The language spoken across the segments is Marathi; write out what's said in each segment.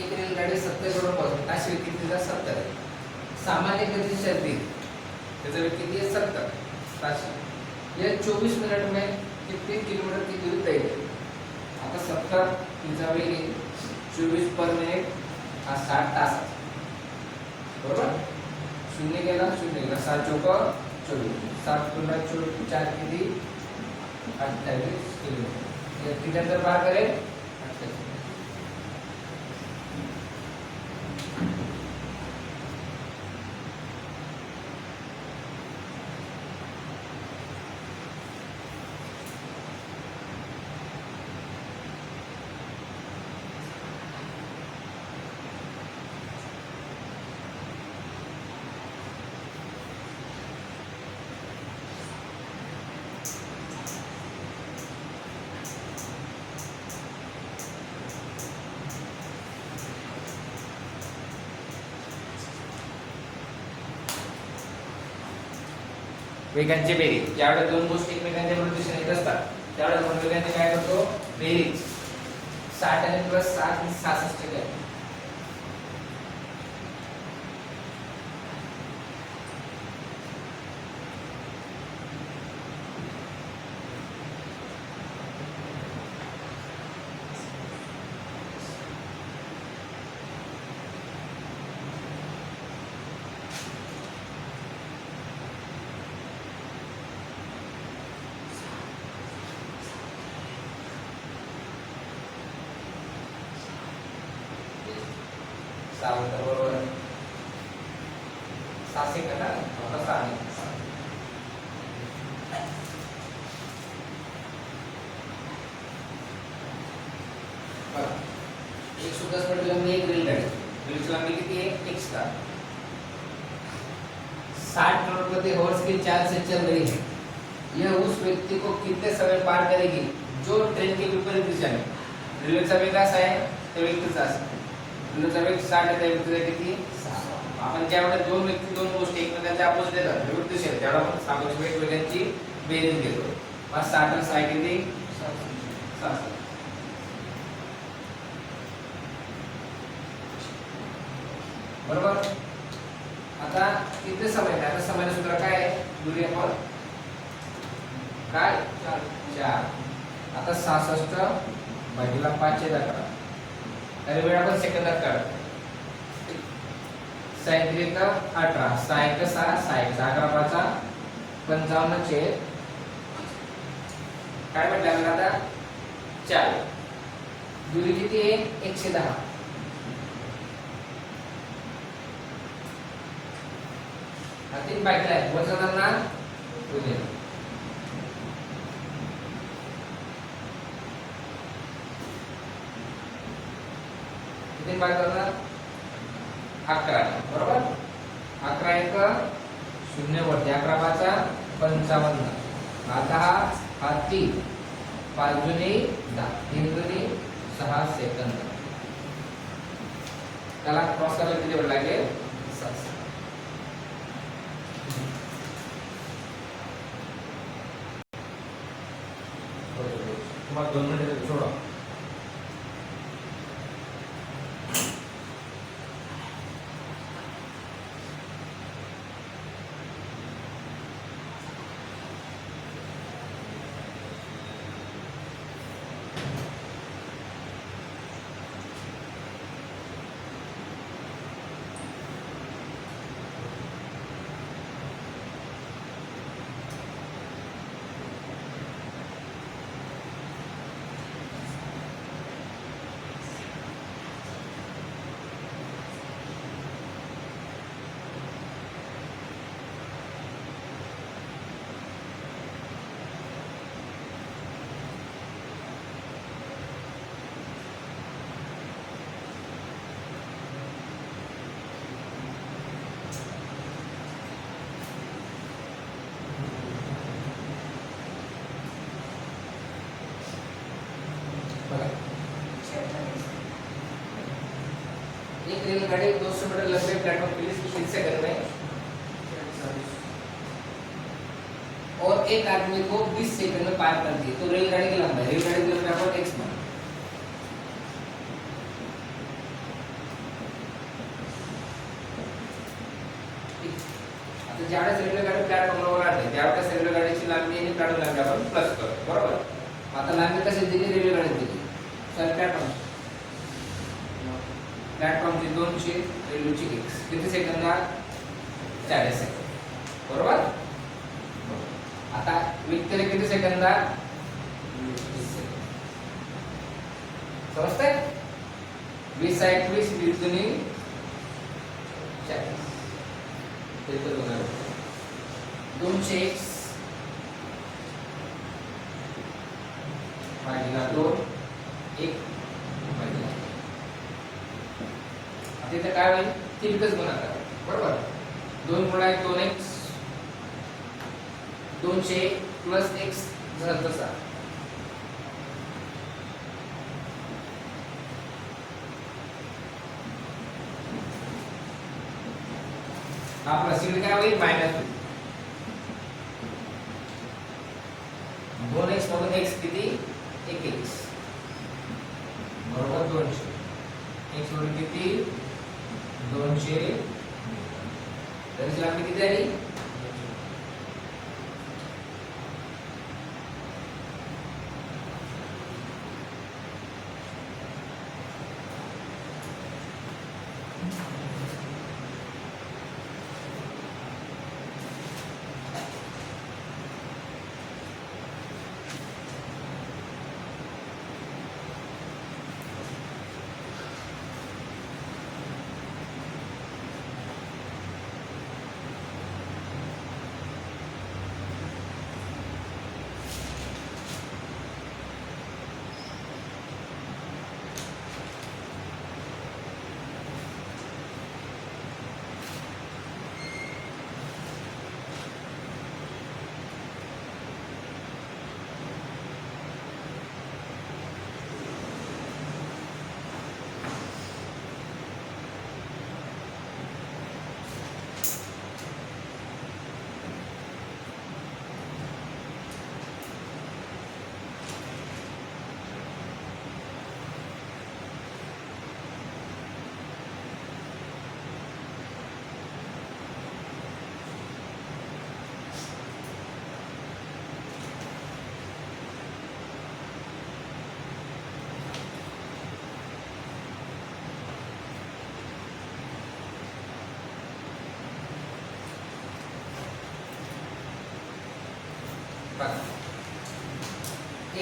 एक रेलगाडी 70 किलोमीटर पासून ताशी वेग कितीचा 70 आहे. सामान्य गती चलती त्याचा वेग किती आहे 70 ताशी. यह 24 मिनट में कितने किलोमीटर की दूरी तय करेगी. आता 70 तिचा वेग आहे 24 पर मिनिट हा 60 तास बरोबर. शून्य गेला 7 चौक 24 7 गुणा 4 किती 28 किलोमीटर. किती अंतर पार करेल 28. वेगांची बेरीज. ज्यावेळेस दोन गोष्टी एकमेकांच्या विरुद्ध दिशेने येत असतात त्यावेळेस आपण वेगांची काय करतो बेरीज. 60 आणि प्लस 7 66 आहे. बरोबर 6 सेकंद आता 6 एक सुद्धा स्पीड लंबी एक रेलगाड़ी रेलची लंबी किती आहे x का 60 किलोमीटर प्रति हॉर्स की चाल से चल रही है. यह उस व्यक्ति को कितने समय पार करेगी जो ट्रेन के विपरीत दिशा में. रेल्वेचा वेग असा आहे त्या व्यक्तीचा असा रेल्वेचा वेग 60 आहे त्या व्यक्तीचा किती 6. आपण ज्यावेळेस दोन व्यक्ती दोन गोष्टी एकमेकांच्या अपोजिट येतात विरुद्ध दिशेने त्यावेळेस आपण सापेक्ष वेगांची बेरीज घेतो. मग 60 आणि 6 किती 6. बरोबर. आता किती समय आहे. आता समयचं सूत्र काय आहे दूरी आपण काय 4. आता 66 भागिले 5 चे 11 आणि वेळ आपण सेकंदात काढतो. 37 18 6 6 6 11 5 55 चे काय म्हटलं आपण आता 4. दूरी किती आहे 110. तीन बाईक आहे वजनांना उद्या किती बाईक करणार 11 बरोबर. 11 1 0 वरती 11 5 55. आता हा 3 5 दुनी 10 3 दुनी 6 सेकंद. त्याला क्रॉस करायला किती वेळ लागेल 7. तुम्हाला 2 मिनिट सोडा. एक रेलगाड़ी 200 मीटर लंबे प्लेटफॉर्म के लिए स्पीड से कर रहे हैं और एक आदमी को 20 सेकंड में पार कर दिए तो रेलगाड़ी की लंबाई रेलगाड़ी की लंबाई x मान लांबी कशी दिली रेल्वेगाडीत दिली प्लॅटफॉर्मची 200 रेल्वेची x किती सेकंदात 40 सेकंद बरोबर. आता व्यक्तीला किती सेकंदात 20 सेकंद. समजतंय 20 21 20 दुनी 40 ते तर होणार 200x भागिले 2 1 भागिले आता इथे काय होईल तिरकस गुणाकार बरोबर 2 गुणा 1 2x 200 प्लस x झाला तसा आपला सीड काय होईल मायनस 2x मधून x किती 1x बरोबर 200 x मधून किती 200 त्याची लांबी किती आली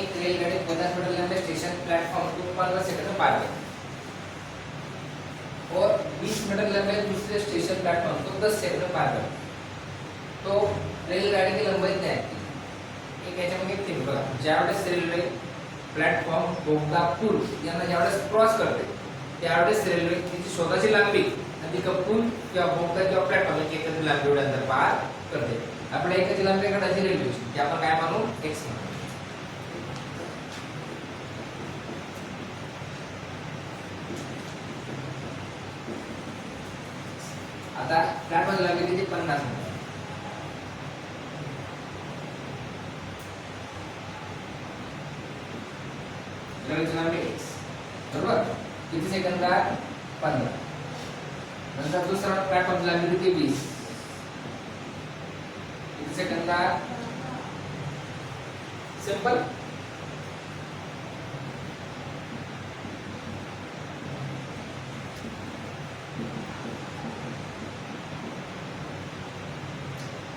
एक रेलगाड़ी 50 मीटर लंबे स्टेशन प्लेटफॉर्म को 15 सेकंड में पार करती और 20 मीटर लंबे दूसरे स्टेशन प्लेटफॉर्म को 10 सेकंड में पार करती तो रेलगाड़ी की लंबाई किती आहे एक याच्यामध्ये एक थिंग बघा ज्यावेळेस रेल्वे प्लॅटफॉर्म बोगदा पूल यांना ज्यावेळेस क्रॉस करते त्यावेळेस रेल्वे तिची स्वतःची लांबी आणि पूल किंवा बोगदा किंवा प्लॅटफॉर्म एकत्र लांबी एवढ्या अंतर पार करते. आपल्या एकाची लांबी काढायची रेल्वेची ती आपण काय मानू x मानू. आता प्लॅटफॉर्मची लांबी किती 50 मीटर रेल्वेची लांबी x बरोबर किती सेकंदात 15 नंतर दुसरा प्लॅटफॉर्मची लांबी किती 20 सेकंदात सिंपल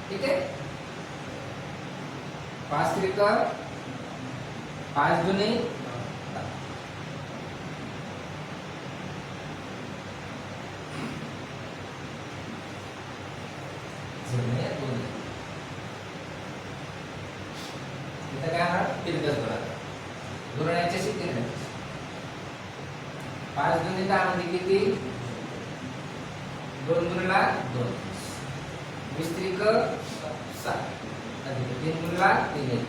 ठीक है 5 त्रिका 5 दुनी 5 दुनी 10 म्हणजे किती 2 गुणिले 2 20 त्रिक 7 अधिक 3 गुणिले 3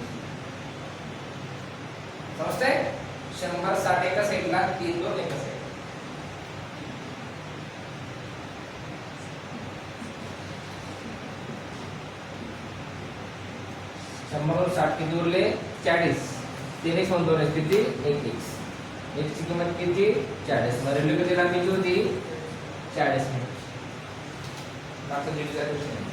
समजतंय 100 60 एका साइडला 3 2 एका साइड 100 किती उरले 40 3 x 2 किती 1x x ची किंमत किती 40 मग रेल्वे किती लांबीची होती 40 मीटर. आता दिलेला क्वेश्चन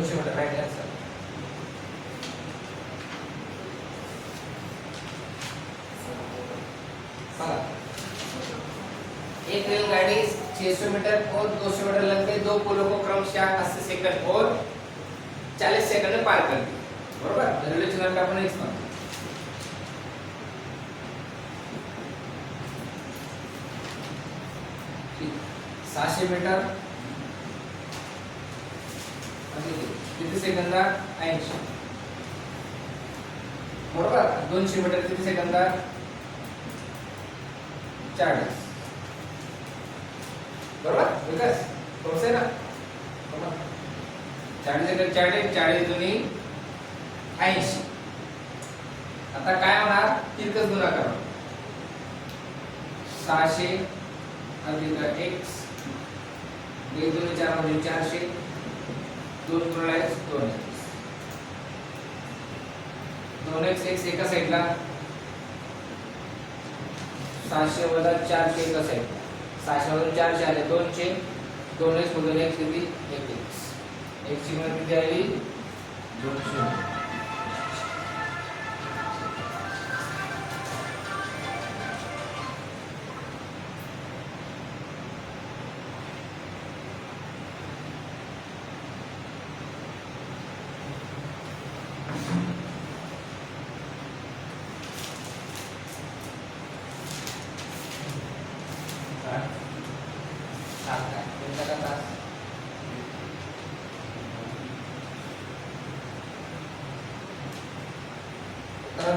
200 मीटर राईट आन्सर. बघा, एक रेलगाड़ी 600 मीटर और 200 मीटर लंबे दो पुलों को क्रमशः 80 सेकंड और 40 सेकंड में पार करती है. बरोबर. रेल्वे चलन आपण हेच म्हणतो. 600 मीटर किती सेकंदात 80. बरोबर. 200 मीटर किती सेकंदात 40. बरोबर. विकास बरोबर आहे ना. 40 सेकंद 40 दुनी 80. आता काय होणार तिरकस गुणाकार 600 अधिक x 2 2 4 मध्ये 400 2 3 2x 2x x एका साइडला 600 वजा 400 एका साइडला 600 वजा 400 आले 200 2x मधून x किती 1x x ची किंमत किती आली 200.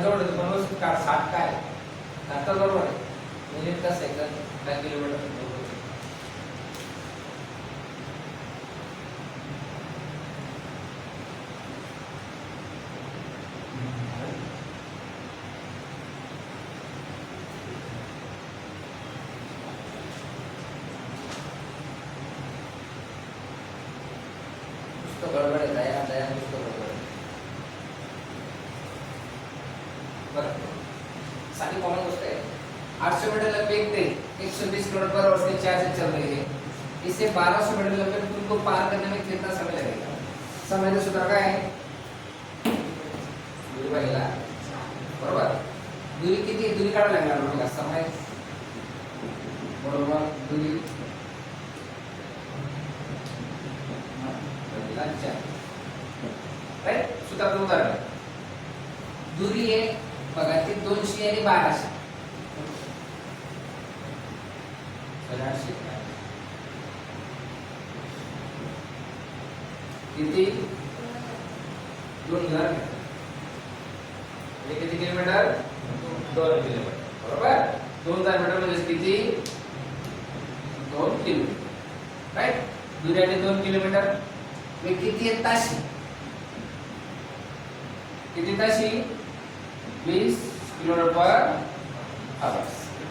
जवळ बनवू का 60 काय आता बरोबर आहे. मिनिट का सेकंद काय किलोमीटर नुसतं गडबड आहे. दया दया नुसतं गडबड आहे. सारी कॉमन गोष्ट है. 800 मीटर लंबे एक ट्रेन 120 किलोमीटर पर आवर से 4 से चल रही है. इसे 1200 मीटर लंबे पुल को पार करने में कितना समय लगेगा. समय का सूत्र काय आहे दूरी भागिले बरोबर. दूरी किती दूरी काढायला लागणार बघा. समय बरोबर दूरी भागिले 4 राइट. सूत्राचं उदाहरण दूरी आहे बघा ती 200 आणि 1200 किती 2000 हे किती किलोमीटर 2 किलोमीटर बरोबर. 2000 मीटर म्हणजे किती 2 किलोमीटर राइट. दूरी आहे 2 किलोमीटर. हे किती आहे ताशी किती ताशी 20 किलोमीटर पर आवर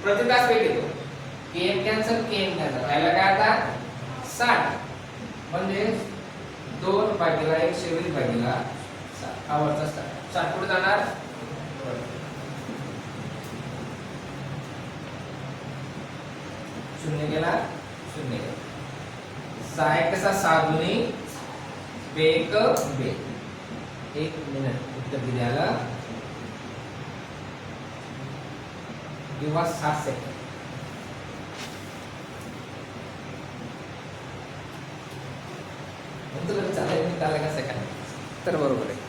प्रति तास वेग येतो. km कॅन्सल km कॅन्सल राहिला काय आता 60 म्हणजे 2 भागिले 120 भागिले 60 आवर्तचा 60 पुढे जाणार शून्य गेला शून्य गेला 6 कसा 6 दुनी बेक बे 1 मिनिट उत्तर दिल्याला किंवा 60 सेकंद. तुला चालेल मी त्याला का सेकंद तर बरोबर आहे.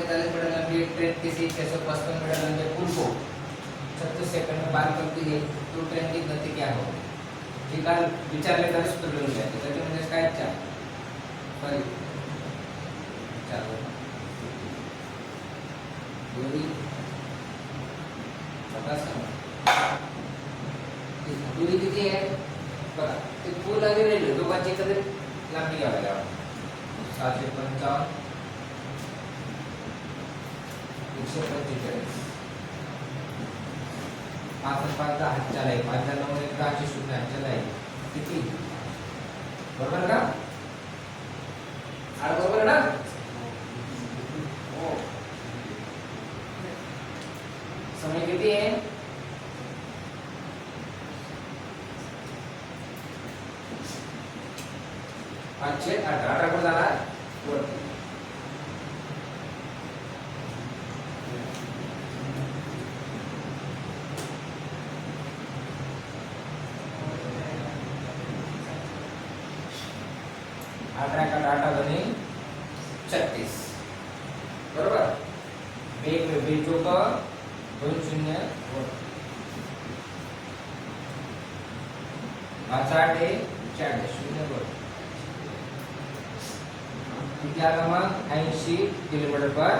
तर मीटर लंबी एक ट्रेन किसी 655 मीटर लंबे पुल को 36 सेकंड में पार करती है तो ट्रेन की गति क्या होगी. ठीक आहे विचारले तर सूत्र लिहून घ्या. त्याचे म्हणजे काय 4 सॉरी 4 दूरी दूरी किती आहे बघा. ते पूल आणि रेल्वे दोघांची एकत्र लांबी घ्यावी लागेल. 755 145 5 आणि 5 10 आहे. 5 9 1 10 शून्य हातच्याला आहे. किती? बरोबर का? बरोबर ना? हो. समय किती आहे? 518 कुठे झाला? वरती. अठरा का 36 बरोबर. बेचोक 2 शून्य 5 8 40 शून्य बरोबर. किती आला मग 80 किलोमीटर पर